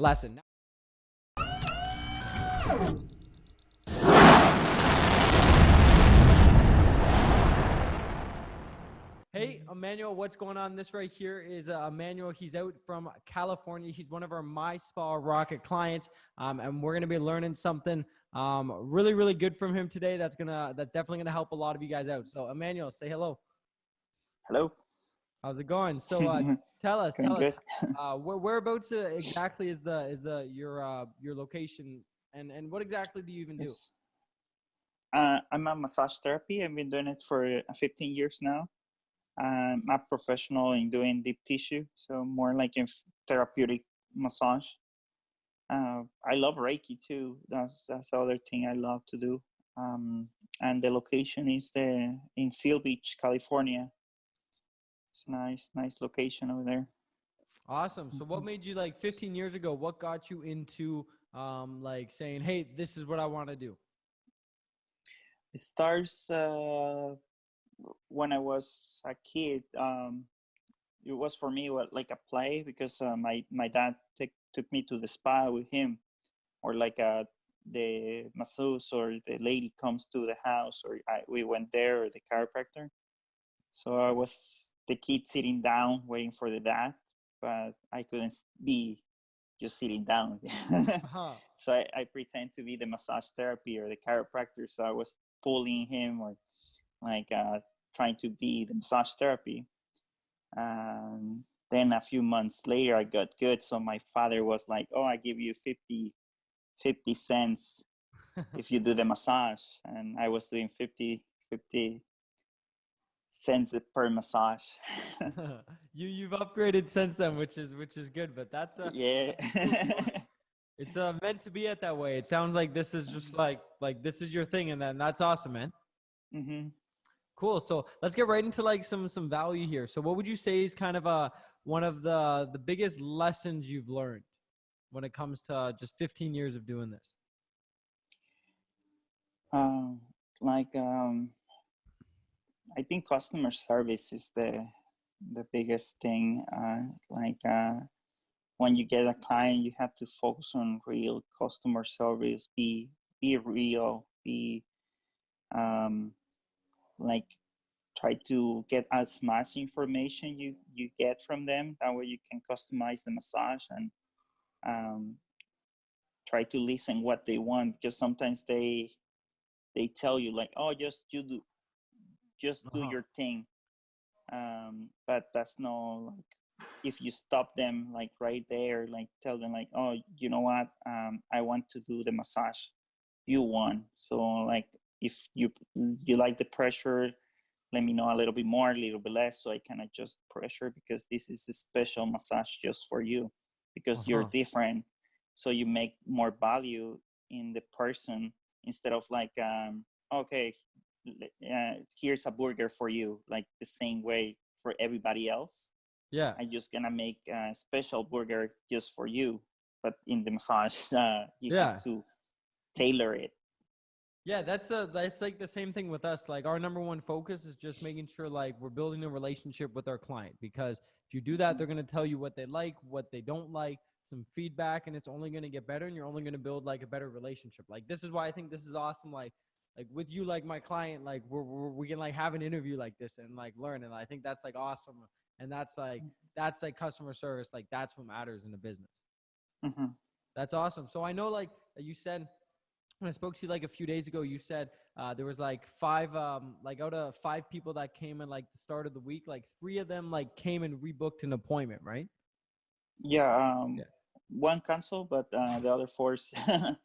lesson. Hey, Emmanuel, what's going on? This right here is Emmanuel. He's out from California. He's one of our My Spa Rocket clients, and we're going to be learning something really, really good from him today. That's definitely gonna help a lot of you guys out. So, Emmanuel, say hello. Hello. How's it going? So, tell us, Going good. whereabouts exactly is your location, and what exactly do you even do? Yes. I'm a massage therapy. I've been doing it for 15 years now. I'm a professional in doing deep tissue, so more like in therapeutic massage. I love Reiki too. That's the other thing I love to do. And the location is in Seal Beach, California. It's nice location over there. Awesome. So, what made you, like, 15 years ago? What got you into like saying, "Hey, this is what I want to do"? It starts when I was a kid. It was for me like a play because my dad took me to the spa with him, or like the masseuse or the lady comes to the house, or we went there, or the chiropractor. So I was the kid sitting down waiting for the dad, but I couldn't be just sitting down. Uh-huh. So I pretend to be the massage therapy or the chiropractor. So I was pulling him, or like trying to be the massage therapy. Then a few months later, I got good. So my father was like, "Oh, I give you 50 cents if you do the massage." And I was doing 50 cents per massage. You've upgraded since then, which is good, but Yeah. that's a cool story. It's meant to be it that way. It sounds like this is just like this is your thing, and then that's awesome, man. hmm Cool. So let's get right into like some value here. So what would you say is kind of one of the biggest lessons you've learned when it comes to just 15 years of doing this? Um, like I think customer service is the biggest thing. When you get a client, you have to focus on real customer service. Be real. Be um, like try to get as much information you get from them. That way you can customize the massage, and um, try to listen what they want, because sometimes they tell you like, oh, just do Uh-huh. your thing. But that's no, like, if you stop them like right there, like tell them like, oh, you know what, I want to do the massage you want. So like, if you like the pressure, let me know a little bit more, a little bit less, so I can adjust pressure, because this is a special massage just for you, because you're Uh-huh. different. So you make more value in the person, instead of like, okay, here's a burger for you, like the same way for everybody else. Yeah. I'm just gonna make a special burger just for you. But in the massage, you have Yeah. to tailor it. Yeah, that's like the same thing with us. Like, our number one focus is just making sure like we're building a relationship with our client, because if you do that, Mhm. they're going to tell you what they like, what they don't like, some feedback, and it's only going to get better, and you're only going to build like a better relationship. Like, this is why I think this is awesome. Like with you, like my client, like we can like have an interview like this and like learn, and I think that's like awesome, and that's like customer service. Like, that's what matters in a business. Mhm. That's awesome. So I know, like you said, when I spoke to you like a few days ago, you said there was like five, like out of five people that came in like the start of the week, like three of them like came and rebooked an appointment, right? Yeah, Yeah. one cancel, but the other four, the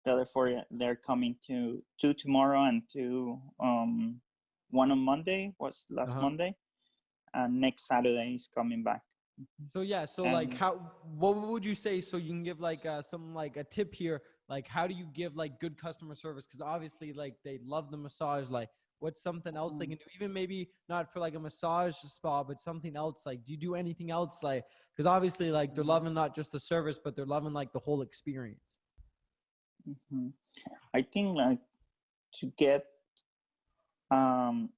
other four, they're coming to two tomorrow, and two, one on Monday, was last Uh-huh. Monday, and next Saturday is coming back. So yeah, so like And what would you say, so you can give like some like a tip here, like how do you give like good customer service? Because obviously like they love the massage, like what's something else they um, can do, even maybe not for like a massage spa, but something else, like do you do anything else, like because obviously like they're loving not just the service, but they're loving like the whole experience. mhm. I think like to get um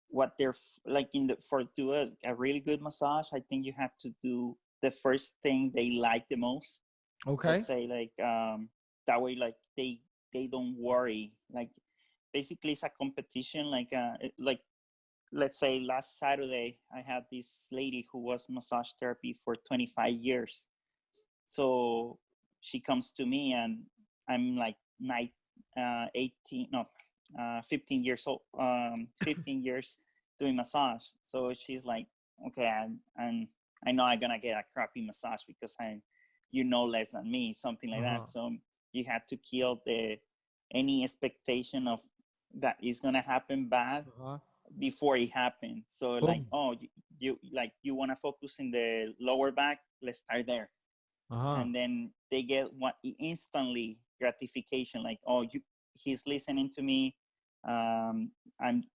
what they're like in the for do a really good massage, I think you have to do the first thing they like the most. Okay. Let's say like that way, like they don't worry. Like basically, it's a competition. Like let's say last Saturday, I had this lady who was massage therapy for 25 years. So she comes to me, and I'm like 18, no, 15 years old, 15 years doing massage. So she's like, okay, and I know I'm gonna get a crappy massage because less than me, something like that. Uh-huh. So you have to kill the any expectation of that is gonna happen bad Uh-huh. before it happens. So like, Boom. oh, you want to focus in the lower back, let's start there. Uh-huh. And then they get what instantly gratification, like, oh, he's listening to me. I'm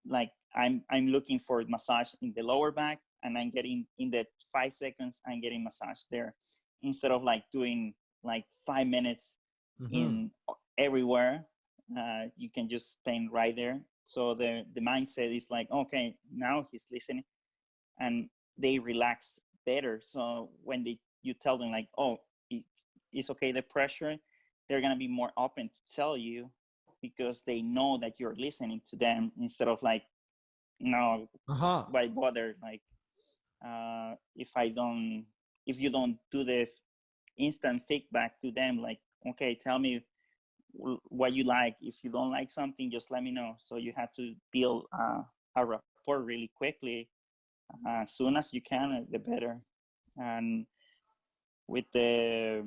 like, I'm looking for massage in the lower back, and I'm getting in the 5 seconds, I'm getting massage there, instead of like doing like 5 minutes Mm-hmm. in everywhere. You can just spend right there. So the mindset is like, okay, now he's listening, and they relax better. So when you tell them like, oh, it's okay, the pressure, they're gonna be more open to tell you, because they know that you're listening to them, instead of like, no, Uh-huh. why bother? Like, if I don't, if you don't do this instant feedback to them, like, okay, tell me what you like. If you don't like something, just let me know. So you have to build a rapport really quickly. As soon as you can, the better. And with the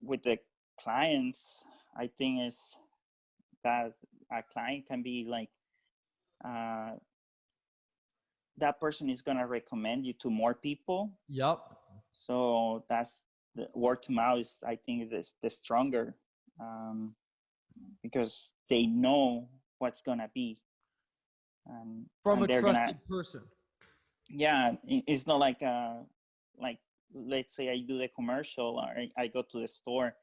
with the clients, I think is that a client can be like, uh, that person is gonna recommend you to more people. Yup. So that's the word to mouth is, I think, is the stronger, um, because they know what's gonna be, From and a they're gonna, trusted person. yeah, it's not like like let's say I do the commercial, or I go to the store,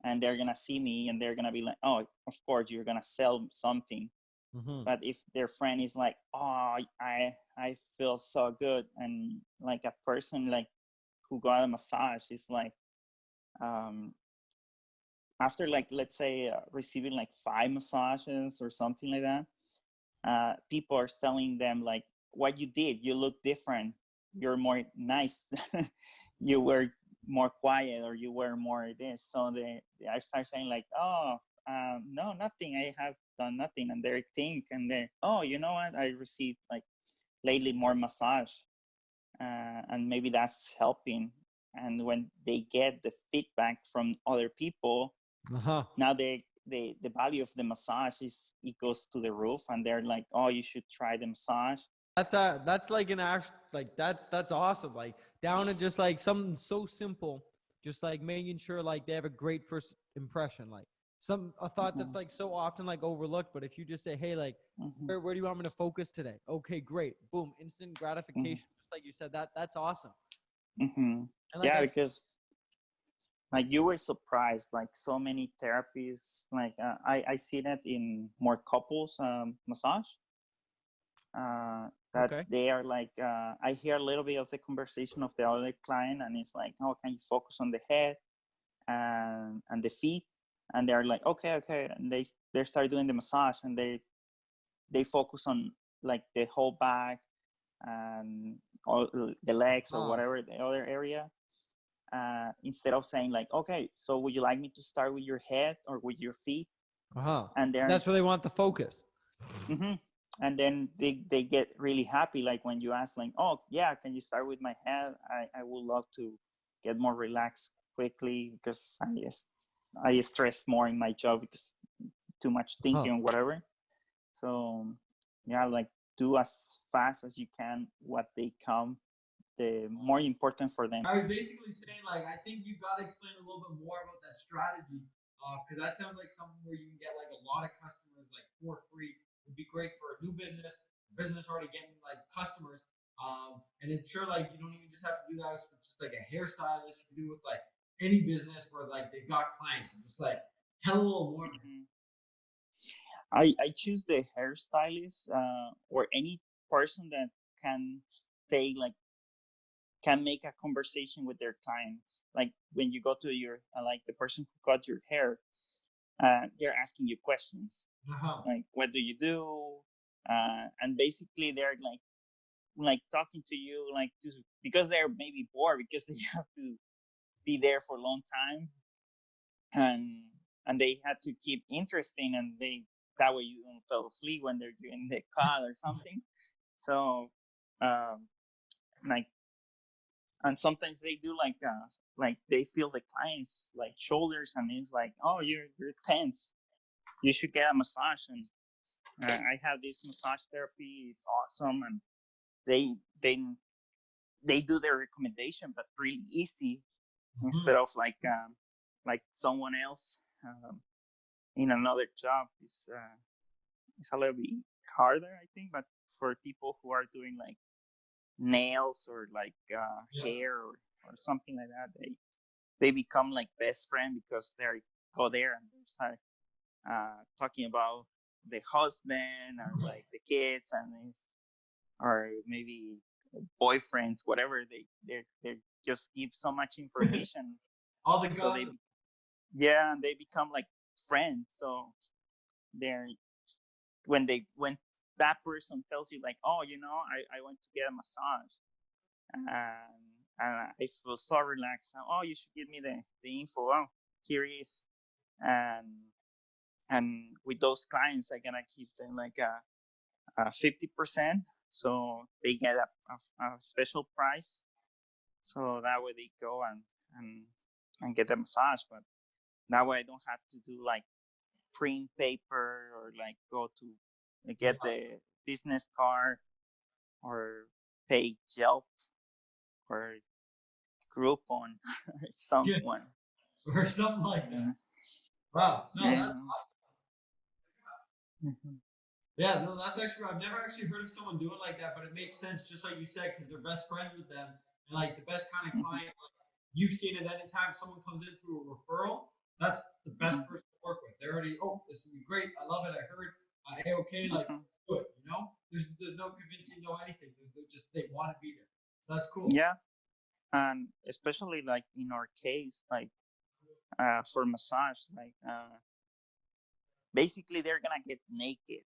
and they're gonna see me, and they're gonna be like, oh, of course you're gonna sell something. Mm-hmm. But if their friend is like, oh, I feel so good, and like a person like who got a massage is like, um after like, let's say, receiving like 5 massages or something like that, people are telling them like, what you did, you look different, you're more nice, you were more quiet, or you were more this. So I start saying like, oh, no, nothing, I have done nothing. And they think, and they, oh, you know what, I received like lately more massage, and maybe that's helping. And when they get the feedback from other people, Uh-huh. now the value of the massage is, it goes to the roof, and they're like, oh, you should try the massage. That's like an act like that's awesome. Like down to just like something so simple, just like making sure like they have a great first impression. Like a thought that's Hmm. like so often like overlooked, but if you just say, hey, like Hmm. where do you want me to focus today? Okay, great. Boom, instant Hmm. gratification. Just like you said, that's awesome. Hmm. And like Yeah, I because like you were surprised, like so many therapies, like, I see that in more couples, massage, that okay. they are like, I hear a little bit of the conversation of the other client, and it's like, oh, can you focus on the head and the feet? And they're like, okay, okay, and they start doing the massage, and they focus on like the whole back and all the legs, or Huh. whatever the other area, instead of saying like, okay, so would you like me to start with your head or with your feet? Uh-huh. And And they're, that's where they want the focus. mm-hmm. And then they get really happy, like when you ask like, oh yeah, can you start with my head? I would love to get more relaxed quickly, because I stress more in my job, because too much Uh-huh. thinking or whatever. So yeah, like, do as fast as you can what they come, the more important for them. I was basically saying, like, I think you got to explain a little bit more about that strategy, because that sounds like something where you can get like a lot of customers like for free. Would be great for a new business, business already getting like customers. And it's sure like you don't even just have to do that with just like a hairstylist. You can do it with like any business where like they've got clients. And just like tell a little more, man. Mhm. I choose the hairstylist, or any person that can stay like can make a conversation with their clients. Like when you go to your like the person who cut your hair, they're asking you questions like, "What do you do?" And basically they're like talking to you like because they're maybe bored because they have to be there for a long time, and they had to keep interesting, and they that way you don't fall asleep when they're doing the cut or something. So um, like, and sometimes they do like they feel the clients like shoulders, and it's like, oh, you're tense, you should get a massage. And I have this massage therapy, it's awesome, and they they they do their recommendation but really easy, instead of like someone else in another job. It's a little bit harder, I think, but for people who are doing like nails or like hair or something like that, they become like best friend because they go there and they start talking about the husband or like the kids, and or maybe boyfriends, whatever. They just give so much information, All the so they gossip. yeah, and they become like friends. So they're when that person tells you like, oh, I went to get a massage, and I feel so relaxed. Oh, you should give me the info. Oh, here it is. And with those clients, I'm gonna keep them like a 50%, so they get a special price. So that way they go and and get a massage. But that way I don't have to do like print paper or like go to get the business card or pay Yelp or Groupon or Yeah. someone. Or something like Yeah. that. Wow. No, Yeah. that's Mhm. yeah, no, that's actually I've never actually heard of someone doing like that, but it makes sense, just like you said, because they're best friends with them, and like the best kind of Mhm. client, like you've seen it. Anytime someone comes in through a referral, that's the best Mhm. person to work with. They're already, oh, this will be great. I love it. I heard. Okay, like Mhm. good. There's no convincing, no anything. They're just they want to be there. So that's cool. Yeah, and especially like in our case, like for massage, like basically they're gonna get naked.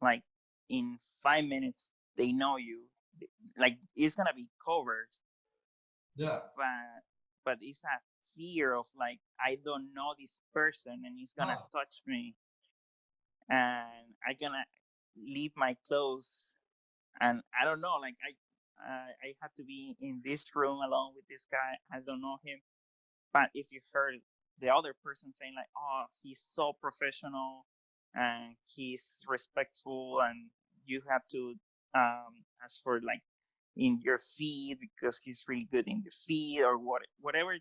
Like in 5 minutes, they know you. Like it's gonna be covered, Yeah. but it's a fear of like I don't know this person and he's gonna Oh, touch me, and I gonna leave my clothes, and I don't know, like I have to be in this room alone with this guy. I don't know him. But if you heard the other person saying like, "Oh, he's so professional and he's respectful," and you have to ask for like in your feed because he's really good in the feed or whatever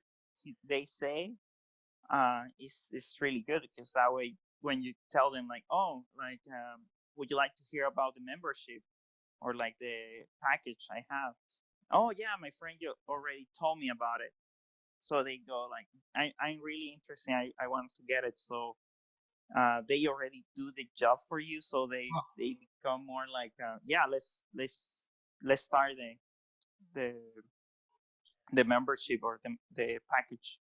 they say, is really good, because that way when you tell them like, "Oh, like would you like to hear about the membership or like the package I have?" "Oh yeah, my friend you already told me about it." So they go like, I'm really interested. I want to get it. So they already do the job for you. So they become more like, yeah, let's start the the membership or the package.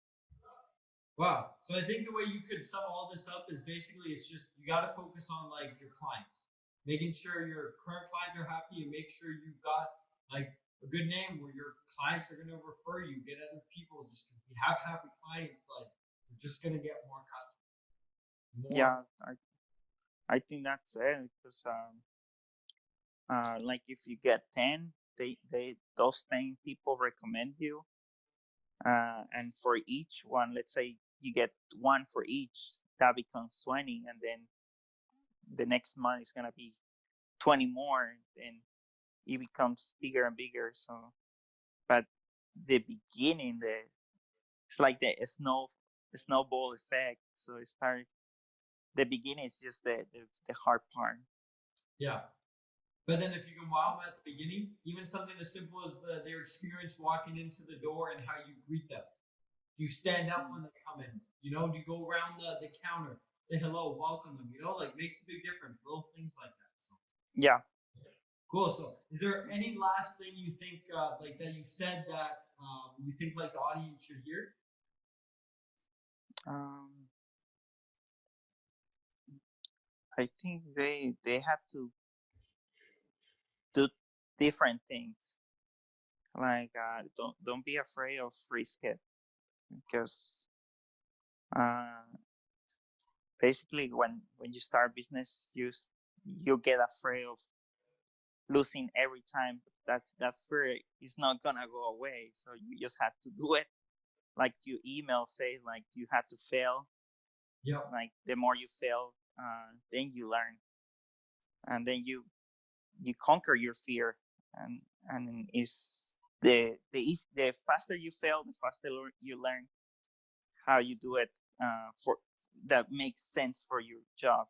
wow. So I think the way you could sum all this up is basically it's just you got to focus on like your clients, making sure your current clients are happy, and make sure you've got like a good name where your clients are going to refer you, get other people. Just because we have happy clients, like we're just going to get more customers, more. Yeah, I think that's it, because like if you get 10, they those 10 people recommend you, and for each one, let's say you get one for each, that becomes 20, and then the next month is gonna be 20 more, and it becomes bigger and bigger. So, but the beginning, it's like the snowball effect. So it starts. The beginning is just the hard part. Yeah. But then if you can wow them at the beginning, even something as simple as their experience walking into the door and how you greet them. You stand up when they come in. You go around the counter, say hello, welcome them. Like makes a big difference. Little things like that. So Yeah, Cool. So, is there any last thing you think like that you said that you think like the audience should hear? Um, I think they have to do different things. Like don't be afraid of risk it because uh, basically when you start business you get afraid of losing every time. That fear is not gonna go away. So you just have to do it. Like your email says, like you have to fail. Yep. Like the more you fail, then you learn, and then you conquer your fear, and is the faster you fail, the faster you learn how you do it for that makes sense for your job.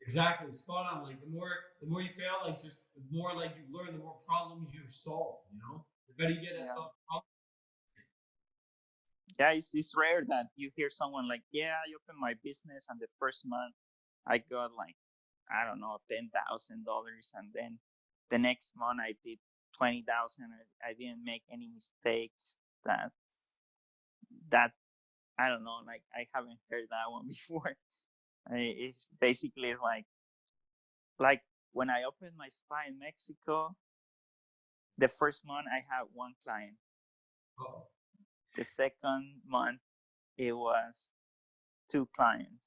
Exactly, spot on. Like the more you fail, like just the more like you learn, the more problems you solve. You know, the better you get at Yeah, solving problems. yeah. It's rare that you hear someone like, yeah, I opened my business and the first month I got like I don't know $10,000, and then the next month I did 20,000. I didn't make any mistakes. That I don't know. Like I haven't heard that one before. It's basically like when I opened my spa in Mexico, the first month I had one client. Uh-oh. The second month it was two clients,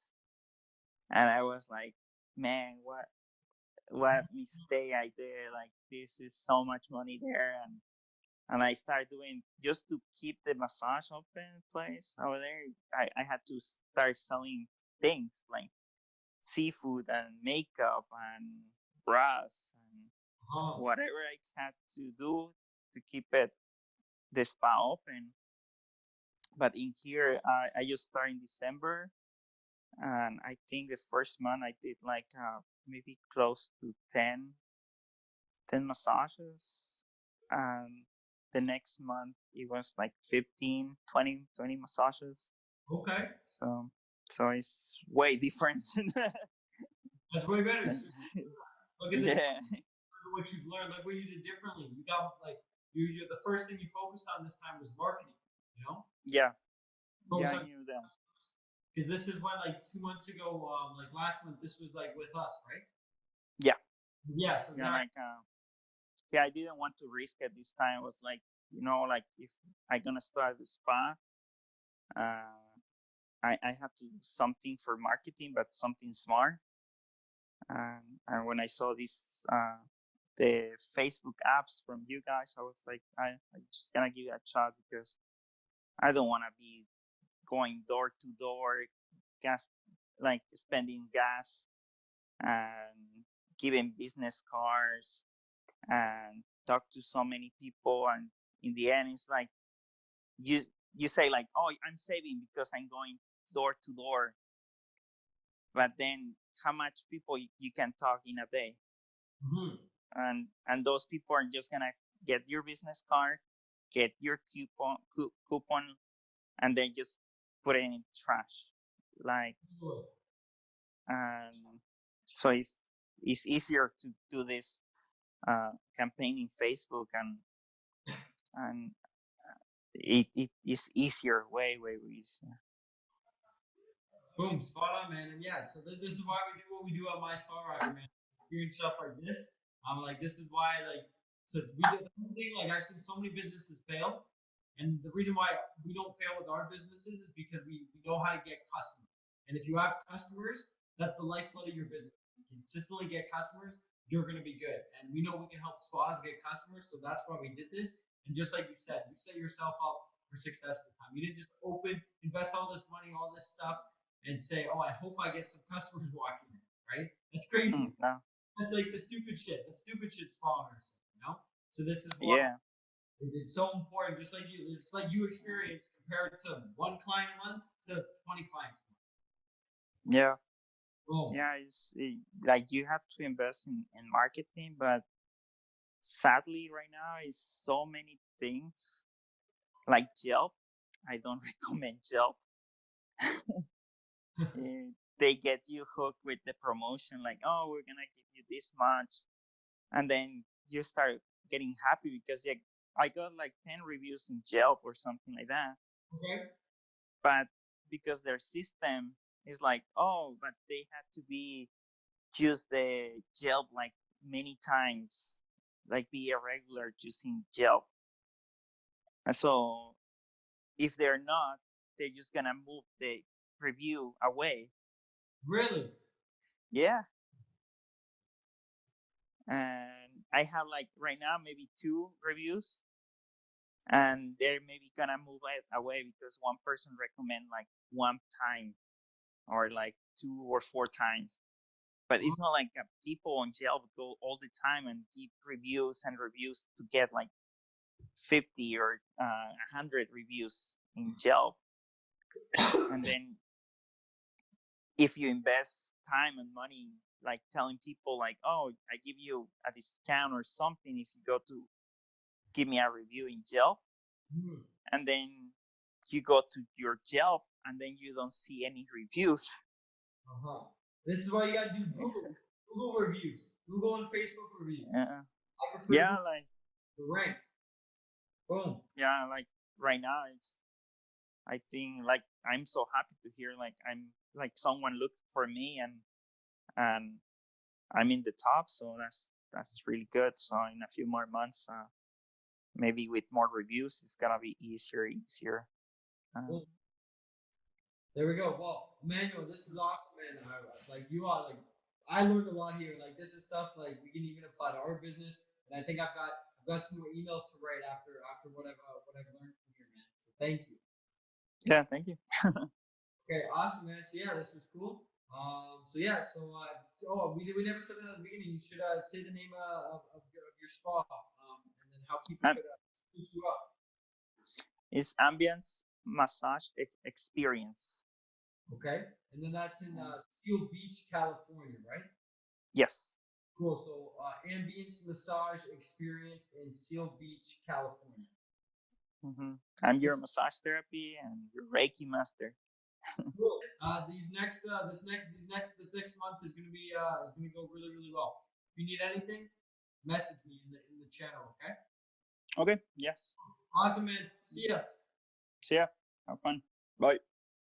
and I was like, man, what mistake I did? Like this is so much money there, and I started doing just to keep the massage open place over there. I had to start selling things like seafood and makeup and bras and Uh-huh. whatever I had to do to keep it the spa open. But in here, I just started in December, and I think the first month I did like maybe close to 10 massages, and the next month it was like 15, 20 massages. Okay, So so it's way different. that's way better. So, look at this. Yeah, Look at what you've learned. Look what you did differently. You got like you the first thing you focused on this time was marketing. You know, yeah, yeah. focus I on knew that. because this is when like 2 months ago, like last month, this was like with us, right? Yeah, Yeah. So yeah. exactly. Like yeah, I didn't want to risk it this time. It was like, like if I gonna start the spa, uh, I have to do something for marketing, but something smart. And when I saw this, the Facebook apps from you guys, I was like, I'm just gonna give it a shot because I don't want to be going door to door, gas, like spending gas and giving business cards and talk to so many people, and in the end it's like you you say like, oh, I'm saving because I'm going door to door, but then how much people you can talk in a day, Mm-hmm. and those people are just gonna get your business card, get your coupon, and then just put it in trash, like. And so it's easier to do this campaign in Facebook, and it is easier, way easier. Boom, spot on, man. And yeah, so this is why we do what we do on My Spa Rocker, man. Hearing stuff like this, I'm like, this is why, like, so we did the thing. Like, I've seen so many businesses fail, and the reason why we don't fail with our businesses is because we know how to get customers. And if you have customers, that's the lifeblood of your business. If you consistently get customers, you're going to be good. And we know we can help spas get customers, so that's why we did this. And just like you said, you set yourself up for success at the time. You didn't just open, invest all this money, all this stuff, and say, "Oh, I hope I get some customers walking in." Right? That's crazy. No, That's like the stupid shit. That stupid shit's following us. You know. So this is why yeah, it's so important. Just like you, it's like you experience compared to one client a month to 20 clients a month. yeah, Boom. yeah. Like you have to invest in marketing, but sadly right now is so many things like Yelp. I don't recommend Yelp. they get you hooked with the promotion, like, oh, we're gonna give you this much, and then you start getting happy because yeah, I got like 10 reviews in Yelp or something like that. Okay. But because their system is like, oh, but they had to be use the Yelp like many times, like be a regular using Yelp. And so if they're not, they're just gonna move the review away. Really? Yeah. And I have like right now maybe 2 reviews, and they're maybe gonna move it away because one person recommend like 1 time or like 2 or 4 times. But it's not like people on Yelp go all the time and give reviews and reviews to get like 50 or 100 reviews in Yelp. And then if you invest time and money, like telling people like, oh, I give you a discount or something if you go to give me a review in Yelp, Hmm. and then you go to your Yelp and then you don't see any reviews. Uh-huh. This is why you gotta do Google reviews, Google and Facebook reviews. Yeah, I prefer yeah, Google like to rank. Boom. yeah, like right now it's. I think like I'm so happy to hear like I'm like someone looked for me and I'm in the top, so that's really good. So in a few more months, maybe with more reviews, it's gonna be easier. Boom. There we go. Well, Emmanuel, this was awesome, man. Like you are like I learned a lot here. Like this is stuff like we can even apply to our business. And I think I've got some more emails to write after what I've learned from here, man. So thank you. Yeah, thank you. Okay, awesome, man. So yeah, this was cool. So yeah, oh, we never said it at the beginning. You should say the name of your spa, and then how people Um, could look you up. it's Ambiance Massage Experience. Okay, and then that's in Seal Beach, California, right? Yes. Cool. So Ambience Massage Experience in Seal Beach, California. I'm your massage therapy and your Reiki master. Cool. This next month is gonna go really really well. If you need anything, message me in the channel. Okay. Okay. Yes. Awesome, man. See ya. See ya. Have fun. Bye.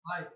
Bye.